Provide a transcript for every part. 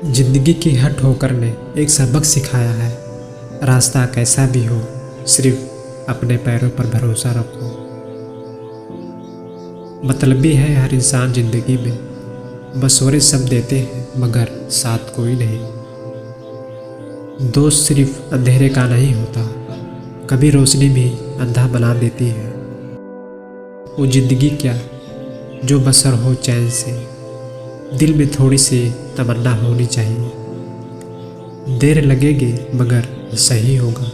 जिंदगी की हर ठोकर ने एक सबक सिखाया है। रास्ता कैसा भी हो, सिर्फ अपने पैरों पर भरोसा रखो। मतलबी है हर इंसान जिंदगी में, मशवरे सब देते हैं मगर साथ कोई नहीं। दोस्त सिर्फ अंधेरे का नहीं होता, कभी रोशनी भी अंधा बना देती है। वो जिंदगी क्या जो बसर हो चैन से, दिल में थोड़ी सी तमन्ना होनी चाहिए। देर लगेगी मगर सही होगा,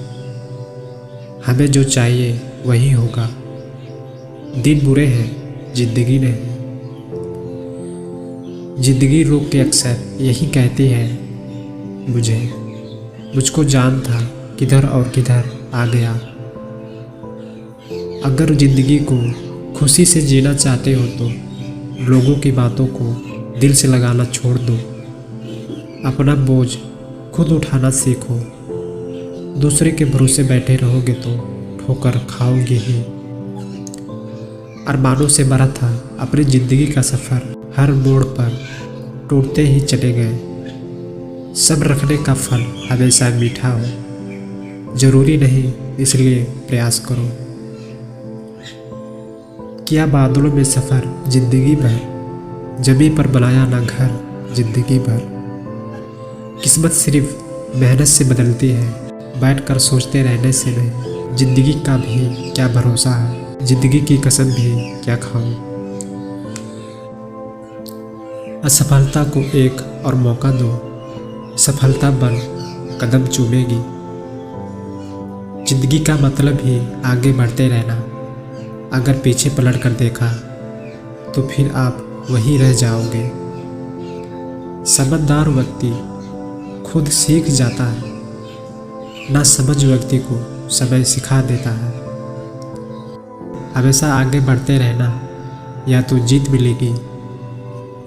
हमें जो चाहिए वही होगा। दिन बुरे हैं जिंदगी नहीं। जिंदगी रोक के अक्सर यही कहती है मुझको जान था किधर और किधर आ गया। अगर जिंदगी को खुशी से जीना चाहते हो तो लोगों की बातों को दिल से लगाना छोड़ दो। अपना बोझ खुद उठाना सीखो, दूसरे के भरोसे बैठे रहोगे तो ठोकर खाओगे ही। अरमानों से भरा था अपनी जिंदगी का सफ़र, हर मोड़ पर टूटते ही चले गए। सब रखने का फल हमेशा मीठा हो, जरूरी नहीं इसलिए प्रयास करो। किया बादलों में सफ़र जिंदगी भर, जमी पर बनाया ना घर जिंदगी भर। किस्मत सिर्फ मेहनत से बदलती है, बैठकर सोचते रहने से नहीं। जिंदगी का भी क्या भरोसा है, जिंदगी की कसम भी क्या खाऊं। असफलता को एक और मौका दो, सफलता बन कदम चूमेगी। जिंदगी का मतलब ही आगे बढ़ते रहना, अगर पीछे पलट कर देखा तो फिर आप वहीं रह जाओगे। समझदार व्यक्ति खुद सीख जाता है, ना समझ व्यक्ति को समय सिखा देता है। हमेशा आगे बढ़ते रहना, या तो जीत मिलेगी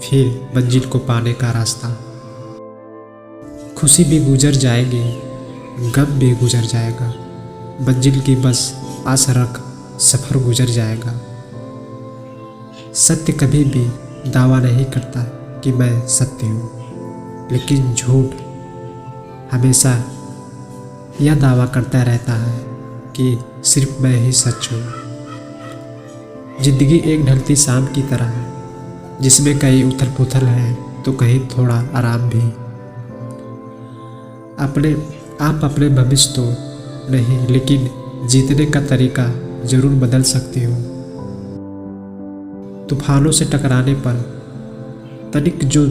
फिर मंजिल को पाने का रास्ता। खुशी भी गुजर जाएगी, गम भी गुजर जाएगा। मंजिल की बस आस रख, सफ़र गुजर जाएगा। सत्य कभी भी दावा नहीं करता कि मैं सत्य हूँ, लेकिन झूठ हमेशा यह दावा करता रहता है कि सिर्फ मैं ही सच हूँ। जिंदगी एक ढलती शाम की तरह है, जिसमें कहीं उथल पुथल है तो कहीं थोड़ा आराम भी। आप अपने भविष्य तो नहीं, लेकिन जीतने का तरीका जरूर बदल सकते हो। तूफानों से टकराने पर तनिक जो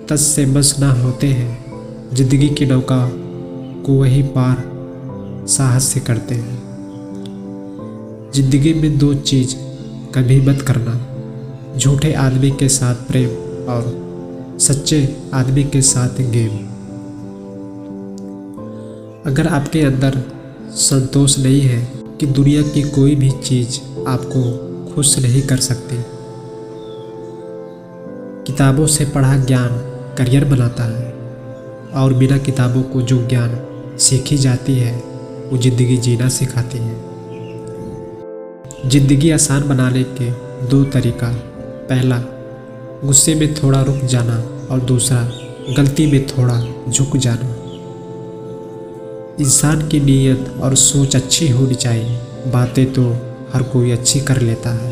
तस से मस ना होते हैं, जिंदगी की नौका को वही पार साहस से करते हैं। जिंदगी में दो चीज़ कभी मत करना, झूठे आदमी के साथ प्रेम और सच्चे आदमी के साथ गेम। अगर आपके अंदर संतोष नहीं है कि दुनिया की कोई भी चीज़ आपको खुश नहीं कर सकती। किताबों से पढ़ा ज्ञान करियर बनाता है, और बिना किताबों को जो ज्ञान सीखी जाती है वो जिंदगी जीना सिखाती है। जिंदगी आसान बनाने के दो तरीका, पहला गुस्से में थोड़ा रुक जाना और दूसरा गलती में थोड़ा झुक जाना। इंसान की नीयत और सोच अच्छी होनी चाहिए, बातें तो हर कोई अच्छी कर लेता है।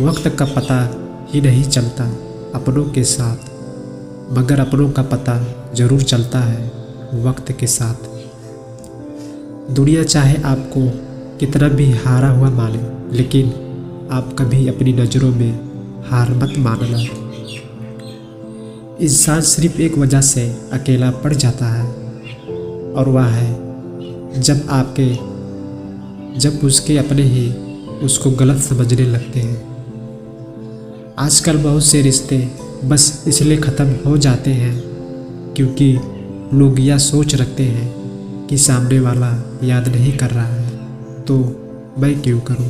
वक्त का पता ही नहीं चलता अपनों के साथ, मगर अपनों का पता जरूर चलता है वक्त के साथ। दुनिया चाहे आपको कितना भी हारा हुआ माने, लेकिन आप कभी अपनी नज़रों में हार मत मानना। इंसान सिर्फ एक वजह से अकेला पड़ जाता है, और वह है जब उसके अपने ही उसको गलत समझने लगते हैं। आजकल बहुत से रिश्ते बस इसलिए ख़त्म हो जाते हैं क्योंकि लोग यह सोच रखते हैं कि सामने वाला याद नहीं कर रहा है तो मैं क्यों करूं।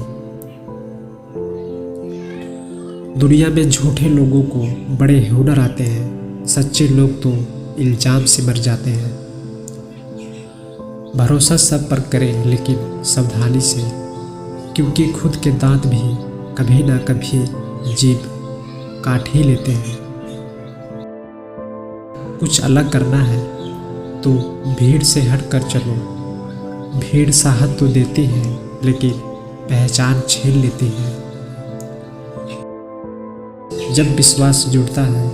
दुनिया में झूठे लोगों को बड़े हुनर आते हैं, सच्चे लोग तो इल्जाम से मर जाते हैं। भरोसा सब पर करें लेकिन सावधानी से, क्योंकि खुद के दांत भी कभी ना कभी जीभ काट ही लेते हैं। कुछ अलग करना है तो भीड़ से हट कर चलो। भीड़ साहस तो देती है लेकिन पहचान छीन लेती है। जब विश्वास जुड़ता है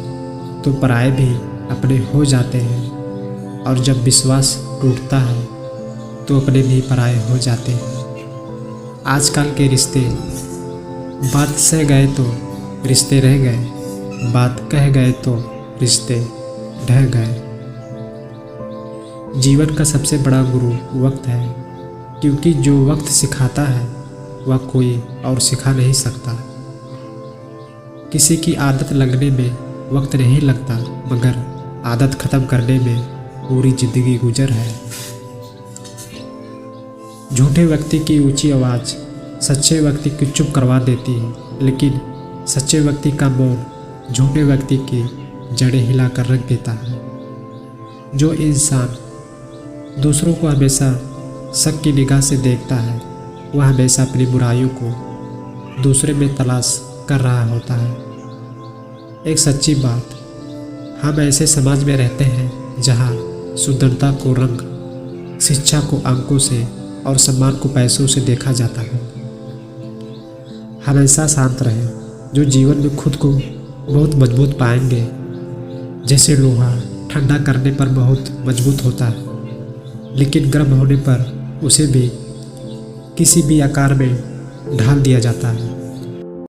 तो पराये भी अपने हो जाते हैं, और जब विश्वास टूटता है तो अपने भी पराये हो जाते हैं। आजकल के रिश्ते बात सह गए तो रिश्ते रह गए, बात कह गए तो रिश्ते ढह गए। जीवन का सबसे बड़ा गुरु वक्त है, क्योंकि जो वक्त सिखाता है वह कोई और सिखा नहीं सकता। किसी की आदत लगने में वक्त नहीं लगता, मगर आदत ख़त्म करने में पूरी ज़िंदगी गुजर है। झूठे व्यक्ति की ऊंची आवाज़ सच्चे व्यक्ति को चुप करवा देती है, लेकिन सच्चे व्यक्ति का मौन झूठे व्यक्ति की जड़ें हिला कर रख देता है। जो इंसान दूसरों को हमेशा शक की निगाह से देखता है वह हमेशा अपनी बुराइयों को दूसरे में तलाश कर रहा होता है। एक सच्ची बात, हम ऐसे समाज में रहते हैं जहाँ सुंदरता को रंग, शिक्षा को अंकों से और सम्मान को पैसों से देखा जाता है। हमेशा शांत रहें, जो जीवन में खुद को बहुत मजबूत पाएंगे। जैसे लोहा ठंडा करने पर बहुत मजबूत होता है, लेकिन गर्म होने पर उसे भी किसी भी आकार में ढाल दिया जाता है।